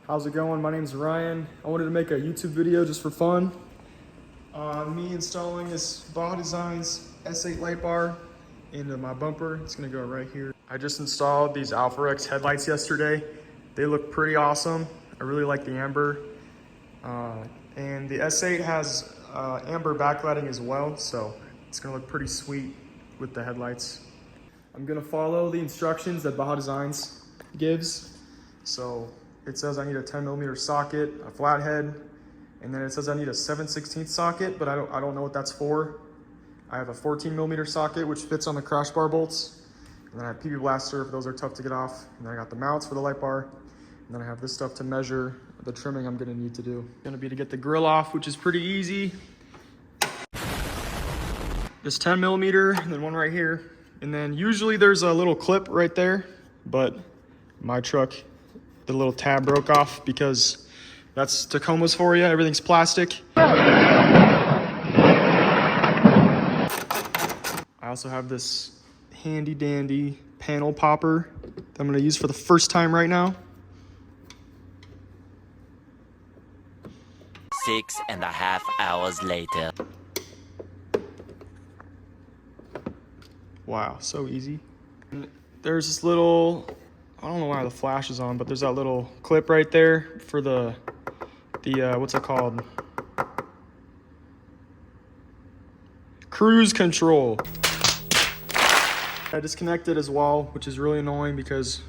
How's it going? My name's Ryan. I wanted to make a YouTube video just for fun. Me installing this Baja Designs S8 light bar into my bumper. It's gonna go right here. I just installed these Alpha X headlights yesterday. They look pretty awesome. I really like the amber. And the S8 has amber backlighting as well, so it's gonna look pretty sweet with the headlights. I'm gonna follow the instructions that Baja Designs gives. So it says I need a 10mm socket, a flathead, and then it says I need a 7/16 socket, but I don't know what that's for. I have a 14mm socket, which fits on the crash bar bolts. And then I have PB Blaster, if those are tough to get off. And then I got the mounts for the light bar. And then I have this stuff to measure the trimming I'm gonna need to do. Gonna be to get the grill off, which is pretty easy. This 10mm, and then one right here. And then usually there's a little clip right there, but my truck, the little tab broke off because that's Tacoma's for you. Everything's plastic. I also have this handy dandy panel popper that I'm gonna use for the first time right now. 6.5 hours later. Wow, so easy. And there's this little, I don't know why the flash is on, but there's that little clip right there for the what's it called? Cruise control. I disconnected as well, which is really annoying because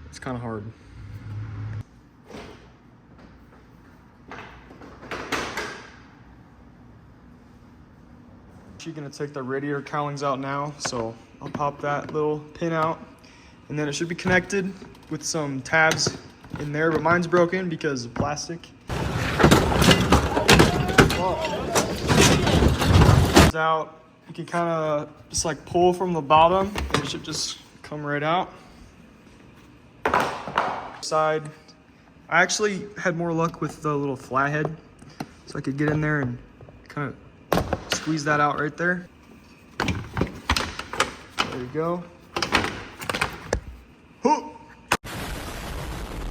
it's kind of hard. She's gonna take the radiator cowlings out now, so I'll pop that little pin out, and then it should be connected with some tabs in there, but mine's broken because of plastic. It's out. You can kind of just like pull from the bottom, and it should just come right out. Side, I actually had more luck with the little flathead, so I could get in there and kind of squeeze that out right there. There you go.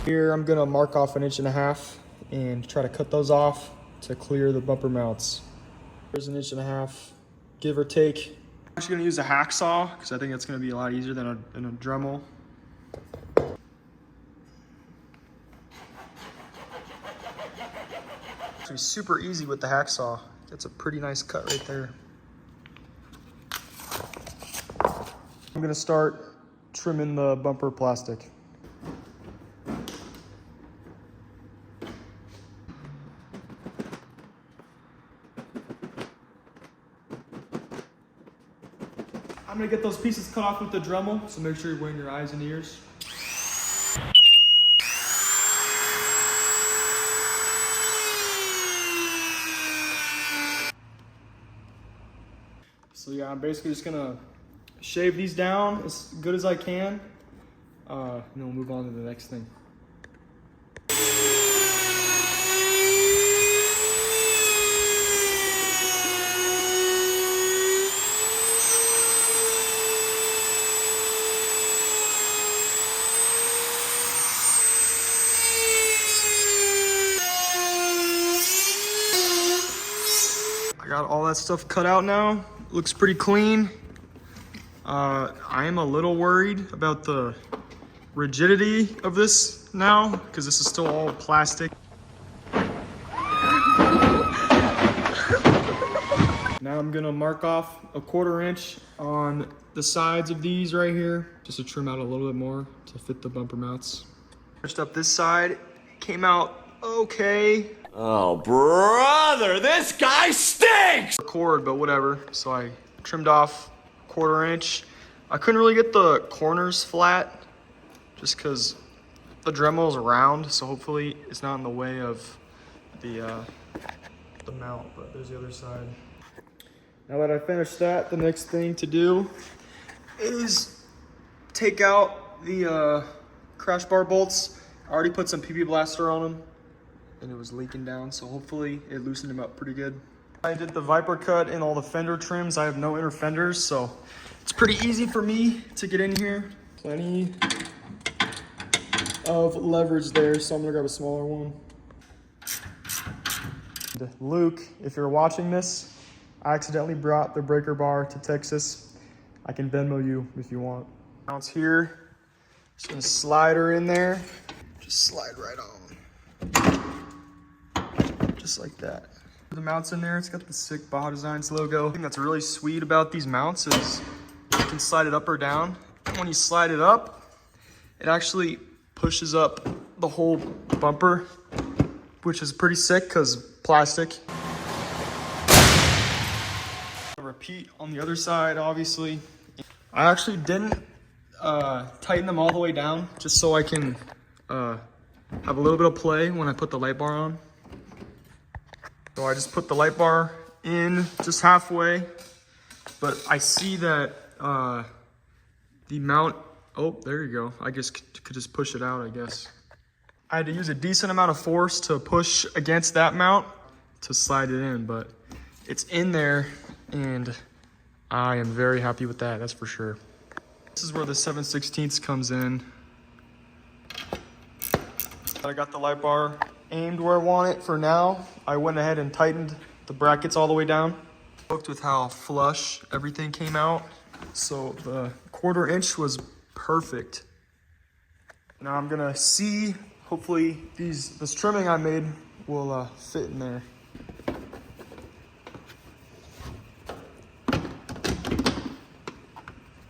Here I'm gonna mark off 1.5 inches and try to cut those off to clear the bumper mounts. There's 1.5 inches, give or take. I'm actually gonna use a hacksaw because I think it's gonna be a lot easier than a Dremel. Actually super easy with the hacksaw. Gets a pretty nice cut right there. I'm gonna start trimming the bumper plastic. I'm gonna get those pieces cut off with the Dremel, so make sure you're wearing your eyes and ears. So yeah, I'm basically just gonna shave these down as good as I can, and then we'll move on to the next thing. I got all that stuff cut out now. Looks pretty clean. I am a little worried about the rigidity of this now because this is still all plastic. Now I'm gonna mark off 1/4 inch on the sides of these right here, just to trim out a little bit more to fit the bumper mounts. Finished up this side, came out okay. Oh, brother, this guy stinks! Cord, but whatever. So I trimmed off 1/4 inch. I couldn't really get the corners flat just because the Dremel is round, so hopefully it's not in the way of the mount, but there's the other side. Now that I finished that, the next thing to do is take out the crash bar bolts. I already put some PB Blaster on them, and it was leaking down, so hopefully it loosened them up pretty good. I did the Viper cut and all the fender trims. I have no inner fenders, so it's pretty easy for me to get in here. Plenty of leverage there, so I'm gonna grab a smaller one. Luke, if you're watching this, I accidentally brought the breaker bar to Texas. I can Venmo you if you want. Now it's here. Just gonna slide her in there. Just slide right on. Just like that. The mount's in there. It's got the sick Baja Designs logo. The thing that's really sweet about these mounts is you can slide it up or down. And when you slide it up, it actually pushes up the whole bumper, which is pretty sick because plastic. Repeat on the other side, obviously. I actually didn't tighten them all the way down just so I can have a little bit of play when I put the light bar on. So I just put the light bar in just halfway, but I see that the mount, oh, there you go. I just could just push it out, I guess. I had to use a decent amount of force to push against that mount to slide it in, but it's in there and I am very happy with that, that's for sure. This is where the 7/16 comes in. I got the light bar aimed where I want it for now. I went ahead and tightened the brackets all the way down. Looked with how flush everything came out. So the 1/4 inch was perfect. Now I'm gonna see, hopefully this trimming I made will fit in there.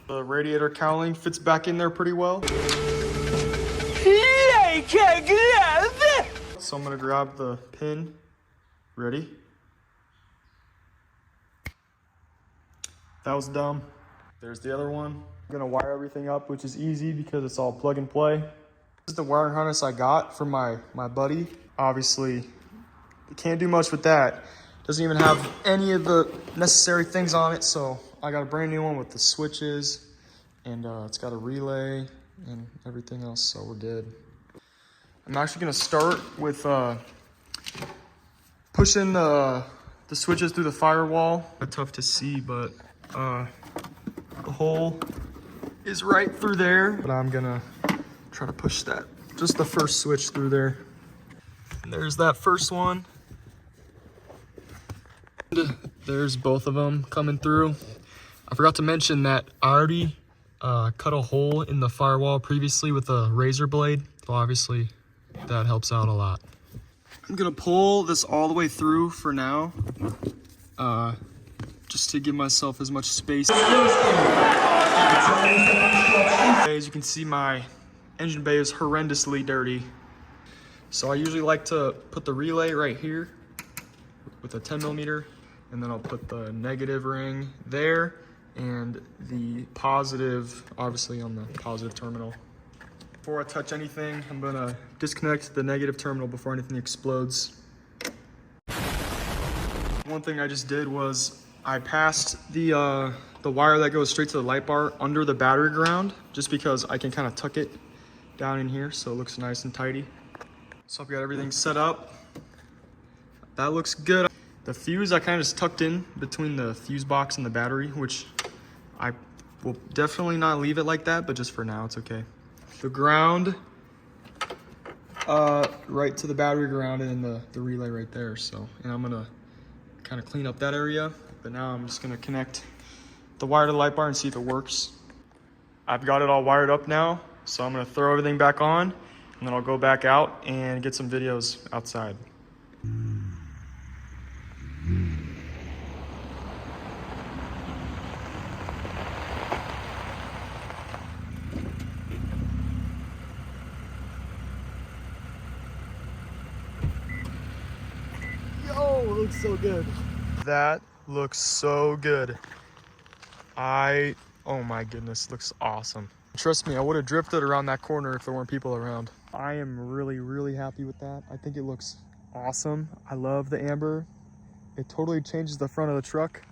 The radiator cowling fits back in there pretty well. So I'm gonna grab the pin. Ready? That was dumb. There's the other one. I'm gonna wire everything up, which is easy because it's all plug and play. This is the wiring harness I got from my buddy. Obviously, you can't do much with that. Doesn't even have any of the necessary things on it, so I got a brand new one with the switches, and it's got a relay and everything else, so we're good. I'm actually gonna start with pushing the switches through the firewall. It's tough to see, but the hole is right through there. But I'm gonna try to push that, just the first switch through there. And there's that first one. There's both of them coming through. I forgot to mention that I already cut a hole in the firewall previously with a razor blade. So obviously that helps out a lot. I'm gonna pull this all the way through for now, just to give myself as much space. As you can see, my engine bay is horrendously dirty. So I usually like to put the relay right here with a 10mm, and then I'll put the negative ring there and the positive, obviously, on the positive terminal. Before I touch anything, I'm gonna disconnect the negative terminal before anything explodes. One thing I just did was I passed the wire that goes straight to the light bar under the battery ground, just because I can kind of tuck it down in here so it looks nice and tidy. So I've got everything set up. That looks good. The fuse I kind of just tucked in between the fuse box and the battery, which I will definitely not leave it like that, but just for now, it's okay. The ground, right to the battery ground, and then the relay right there. So, and I'm gonna kind of clean up that area, but now I'm just gonna connect the wire to the light bar and see if it works. I've got it all wired up now, so I'm gonna throw everything back on, and then I'll go back out and get some videos outside. Yo, it looks so good. That looks so good. Oh my goodness, looks awesome. Trust me, I would have drifted around that corner if there weren't people around. I am really, really happy with that. I think it looks awesome. I love the amber. It totally changes the front of the truck.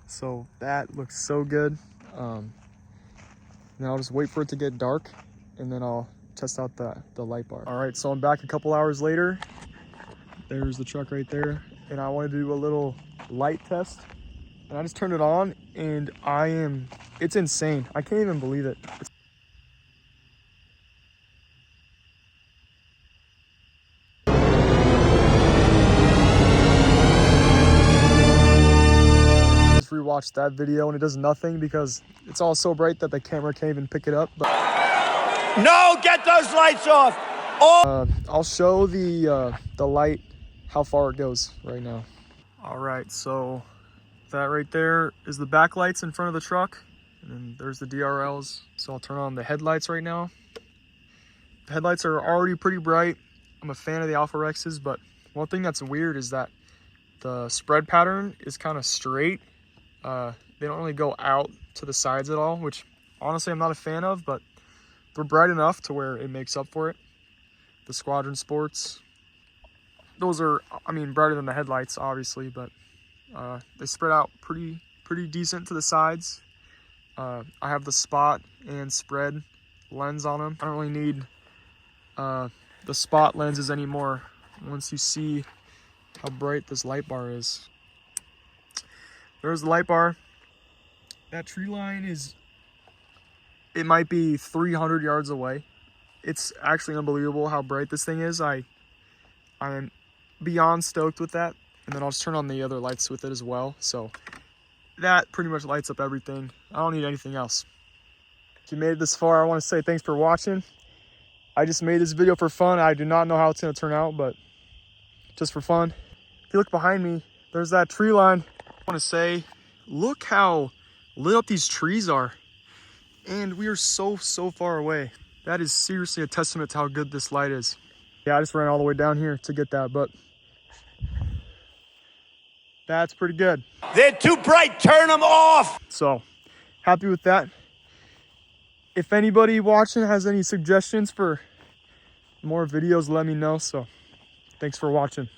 So that looks so good. Now I'll just wait for it to get dark, and then I'll test out the light bar. All right, so I'm back a couple hours later. There's the truck right there. And I wanted to do a little light test. And I just turned it on, and it's insane. I can't even believe it. watch that video and it does nothing because it's all so bright that the camera can't even pick it up. But No, get those lights off. I'll show the light, how far it goes right now. All right, so that right there is the backlights in front of the truck. And then there's the DRLs. So I'll turn on the headlights right now. The headlights are already pretty bright. I'm a fan of the Alpha Rexes, but one thing that's weird is that the spread pattern is kind of straight. They don't really go out to the sides at all, which honestly I'm not a fan of, but they're bright enough to where it makes up for it. The Squadron Sports, those are, I mean, brighter than the headlights, obviously, but they spread out pretty decent to the sides. I have the spot and spread lens on them. I don't really need the spot lenses anymore once you see how bright this light bar is. There's the light bar. That tree line is, it might be 300 yards away. It's actually unbelievable how bright this thing is. I'm beyond stoked with that. And then I'll just turn on the other lights with it as well. So that pretty much lights up everything. I don't need anything else. If you made it this far, I want to say thanks for watching. I just made this video for fun. I do not know how it's going to turn out, but just for fun. If you look behind me, there's that tree line. I want to say, look how lit up these trees are. And we are so far away. That is seriously a testament to how good this light is. Yeah, I just ran all the way down here to get that, but that's pretty good. They're too bright. Turn them off. So, happy with that. If anybody watching has any suggestions for more videos, let me know. So, thanks for watching.